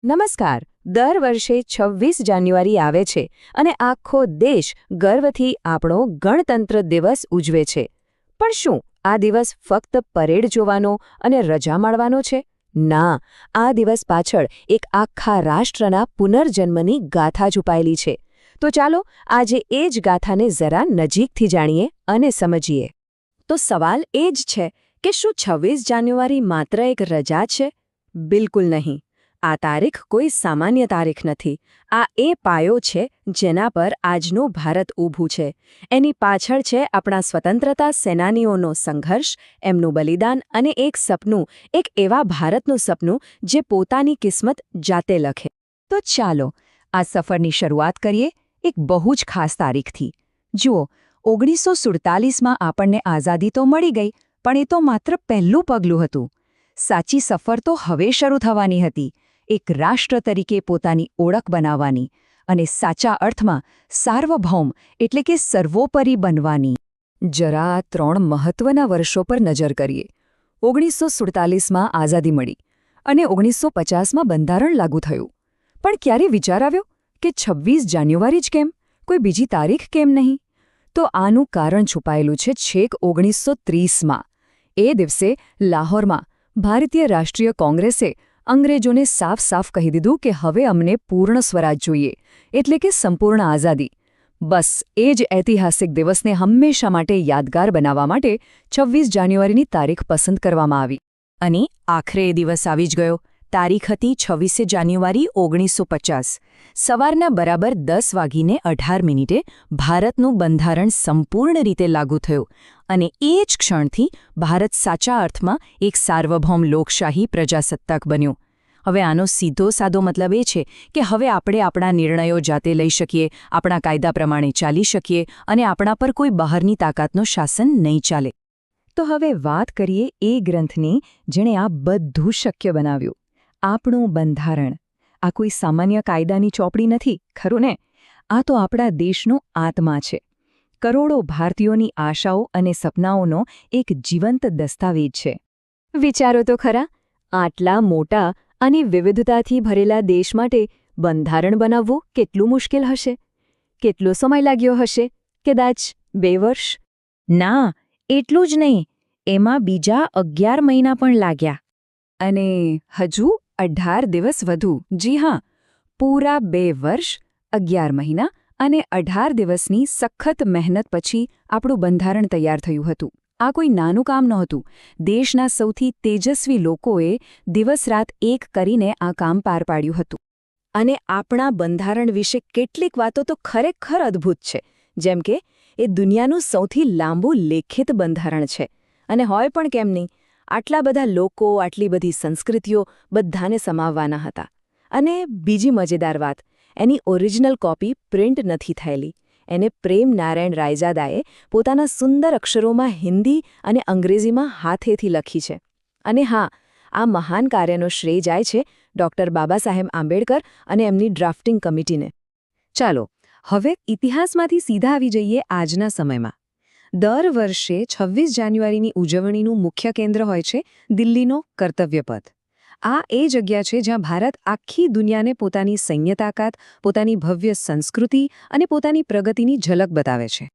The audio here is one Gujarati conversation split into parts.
નમસ્કાર. દર વર્ષે 26 જાન્યુઆરી આવે છે અને આખો દેશ ગર્વથી આપણો ગણતંત્ર દિવસ ઉજવે છે. પણ શું આ દિવસ ફક્ત પરેડ જોવાનો અને રજા માણવાનો છે? ના, આ દિવસ પાછળ એક આખા રાષ્ટ્રના પુનર્જન્મની ગાથા છુપાયેલી છે. તો ચાલો આજે એ જ ગાથાને જરા નજીકથી જાણીએ અને સમજીએ. તો સવાલ એ જ છે કે શું 26 જાન્યુઆરી માત્ર એક રજા છે? બિલકુલ નહીં. આ તારીખ કોઈ સામાન્ય તારીખ નથી. આ એ પાયો છે જેના પર આજનું ભારત ઊભું છે. એની પાછળ છે આપણા સ્વતંત્રતા સેનાનીઓનો સંઘર્ષ, એમનું બલિદાન અને એક સપનું, એક એવા ભારતનું સપનું જે પોતાની કિસ્મત જાતે લખે. તો ચાલો આ સફરની શરૂઆત કરીએ એક બહુ જ ખાસ તારીખથી. જુઓ, 1947માં આપણને આઝાદી તો મળી ગઈ, પણ એ તો માત્ર પહેલું પગલું હતું. સાચી સફર તો હવે શરૂ થવાની હતી. એક રાષ્ટ્ર તરીકે પોતાની ઓળખ બનાવવાની અને સાચા અર્થમાં સાર્વભૌમ એટલે કે સર્વોપરી બનવાની. જરા આ 3 મહત્વના વર્ષો પર નજર કરીએ. 1947માં આઝાદી મળી અને 1950માં બંધારણ લાગુ થયું. પણ ક્યારે વિચાર આવ્યો કે 26 જાન્યુઆરી જ કેમ? કોઈ બીજી તારીખ કેમ નહીં? તો આનું કારણ છુપાયેલું છે છેક 1930માં. એ દિવસે લાહોરમાં ભારતીય રાષ્ટ્રીય કોંગ્રેસે અંગ્રેજોને સાફ કહી દીધું કે હવે અમને પૂર્ણ સ્વરાજ જોઈએ, એટલે કે સંપૂર્ણ આઝાદી. બસ એ જ ઐતિહાસિક દિવસને હંમેશા માટે યાદગાર બનાવવા માટે 26 જાન્યુઆરીની તારીખ પસંદ કરવામાં આવી. અને આખરે એ દિવસ આવી જ ગયો. તારીખ હતી 26 જાન્યુઆરી 1950. સવારના બરાબર 10:18 ભારતનું બંધારણ સંપૂર્ણ રીતે લાગુ થયું અને એ જ ક્ષણથી ભારત સાચા અર્થમાં એક સાર્વભૌમ લોકશાહી પ્રજાસત્તાક બન્યું. હવે આનો સીધો સાદો મતલબ એ છે કે હવે આપણે આપણા નિર્ણયો જાતે લઈ શકીએ, આપણા કાયદા પ્રમાણે ચાલી શકીએ અને આપણા પર કોઈ બહારની તાકાતનો શાસન નહીં ચાલે. તો હવે વાત કરીએ એ ગ્રંથની જેણે આ બધું શક્ય બનાવ્યું. આપણું બંધારણ. આ કોઈ સામાન્ય કાયદાની ચોપડી નથી, ખરું ને? આ તો આપણા દેશનો આત્મા છે. કરોડો ભારતીયોની આશાઓ અને સપનાઓનો એક જીવંત દસ્તાવેજ છે. વિચારો તો ખરા, આટલા મોટા અને વિવિધતાથી ભરેલા દેશ માટે બંધારણ બનાવવું કેટલું મુશ્કેલ હશે? કેટલો સમય લાગ્યો હશે? કદાચ 2 વર્ષ? ના, એટલું જ નહીં. એમાં બીજા 11 મહિના પણ લાગ્યા. અને હજુ 18 દિવસ વધુ. જી હા, પૂરા 2 વર્ષ, 11 મહિના અને 18 દિવસની સખત મહેનત પછી આપણું બંધારણ તૈયાર થયું હતું. આ કોઈ નાનું કામ નહોતું. દેશના સૌથી તેજસ્વી લોકોએ દિવસ-રાત એક કરીને આ કામ પાર પાડ્યું હતું. અને આપણા બંધારણ વિશે કેટલીક વાતો તો ખરેખર અદ્ભુત છે. જેમ કે એ દુનિયાનું સૌથી લાંબુ લેખિત બંધારણ છે. અને હોય પણ કેમ નહીં, આટલા બધા લોકો, આટલી બધી સંસ્કૃતિઓ બધાને સમાવવાના હતા. અને બીજી મજેદાર વાત, એની ઓરિજિનલ કોપી પ્રિન્ટ નથી થયેલી. એને પ્રેમ નારાયણ રાયજાદાએ પોતાના સુંદર અક્ષરોમાં હિન્દી અને અંગ્રેજીમાં હાથેથી લખી છે. અને હા, આ મહાન કાર્યનો શ્રેય જાય છે ડૉક્ટર બાબાસાહેબ આંબેડકર અને એમની ડ્રાફ્ટિંગ કમિટીને. ચાલો, હવે ઇતિહાસમાંથી સીધા આવી જઈએ આજના સમયમાં. દર વર્ષે 26 જાન્યુઆરીની ઉજવણીનું મુખ્ય કેન્દ્ર હોય છે દિલ્હીનો કર્તવ્યપથ. આ એ જગ્યા છે જ્યાં ભારત આખી દુનિયાને પોતાની સૈન્ય તાકાત, પોતાની ભવ્ય સંસ્કૃતિ અને પોતાની પ્રગતિની ઝલક બતાવે છે.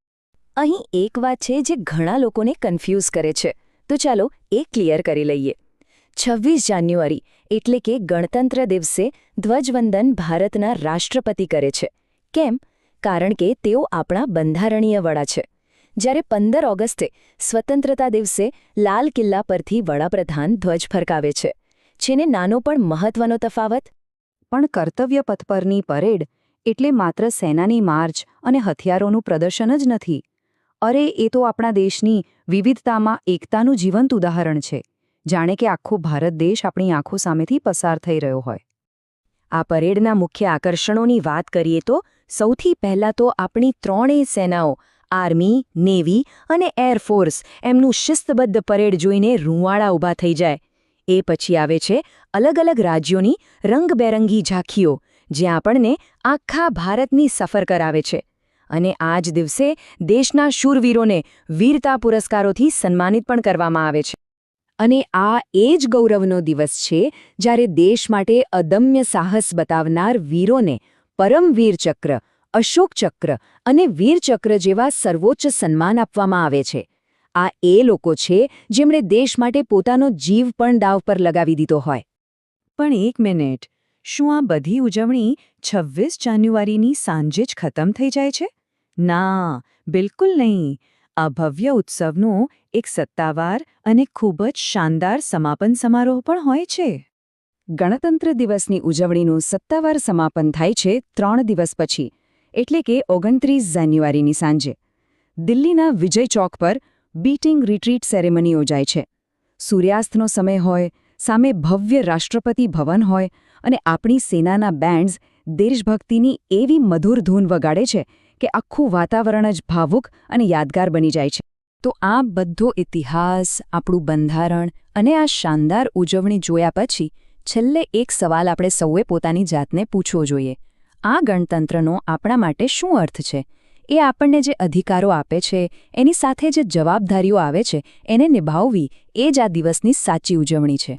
અહીં એક વાત છે જે ઘણા લોકોને કન્ફ્યુઝ કરે છે, તો ચાલો એ ક્લિયર કરી લઈએ. 26 જાન્યુઆરી એટલે કે ગણતંત્ર દિવસે ધ્વજવંદન ભારતના રાષ્ટ્રપતિ કરે છે. કેમ? કારણ કે તેઓ આપણા બંધારણીય વડા છે. જ્યારે 15 ઓગસ્ટે સ્વતંત્રતા દિવસે લાલ કિલ્લા પરથી વડાપ્રધાન ધ્વજ ફરકાવે છે. છે ને નાનો પણ મહત્વનો તફાવત? પણ કર્તવ્યપથ પરની પરેડ એટલે માત્ર સેનાની માર્ચ અને હથિયારોનું પ્રદર્શન જ નથી. અરે, એ તો આપણા દેશની વિવિધતામાં એકતાનું જીવંત ઉદાહરણ છે. જાણે કે આખો ભારત દેશ આપણી આંખો સામેથી પસાર થઈ રહ્યો હોય. આ પરેડના મુખ્ય આકર્ષણોની વાત કરીએ તો સૌથી પહેલાં તો આપણી 3 સેનાઓ આર્મી, નેવી અને એરફોર્સ એમનું શિસ્તબદ્ધ પરેડ જોઈને રૂંવાડા ઊભા થઈ જાય. એ પછી આવે છે અલગ-અલગ રાજ્યોની રંગબેરંગી ઝાંખીઓ, જ્યાં આપણને આખા ભારતની સફર કરાવે છે. અને આ જ દિવસે દેશના શૂરવીરોને વીરતા પુરસ્કારોથી સન્માનિત પણ કરવામાં આવે છે. અને આ એ જ ગૌરવનો દિવસ છે જ્યારે દેશ માટે અદમ્ય સાહસ બતાવનાર વીરોને પરમવીર ચક્ર, અશોક ચક્ર અને વીરચક્ર જેવા સર્વોચ્ચ સન્માન આપવામાં આવે છે. આ એ લોકો છે જેમણે દેશ માટે પોતાનો જીવ પણ દાવ પર લગાવી દીધો હોય. પણ એક મિનિટ, શું આ બધી ઉજવણી 26 જાન્યુઆરીની સાંજે જ ખતમ થઈ જાય છે? ના, બિલકુલ નહીં. આ ભવ્ય ઉત્સવનો એક સત્તાવાર અને ખૂબ જ શાનદાર સમાપન સમારોહ પણ હોય છે. ગણતંત્ર દિવસની ઉજવણીનું સત્તાવાર સમાપન થાય છે 3 દિવસ પછી, એટલે કે 29 જાન્યુઆરીની સાંજે. દિલ્હીના વિજય ચોક પર બીટિંગ રિટ્રીટ સેરેમની યોજાય છે. સૂર્યાસ્તનો સમય હોય, સામે ભવ્ય રાષ્ટ્રપતિ ભવન હોય અને આપણી સેનાના બેન્ડ્સ દેશભક્તિની એવી મધુર ધૂન વગાડે છે કે આખું વાતાવરણ જ ભાવુક અને યાદગાર બની જાય છે. તો આ બધો ઇતિહાસ, આપણું બંધારણ અને આ શાનદાર ઉજવણી જોયા પછી છેલ્લે એક સવાલ આપણે સૌએ પોતાની જાતને પૂછવો જોઈએ. આ ગણતંત્રનો આપણા માટે શું અર્થ છે? એ આપણને જે અધિકારો આપે છે, એની સાથે જે જવાબદારીઓ આવે છે, એને નિભાવવી એ જ આ દિવસની સાચી ઉજવણી છે.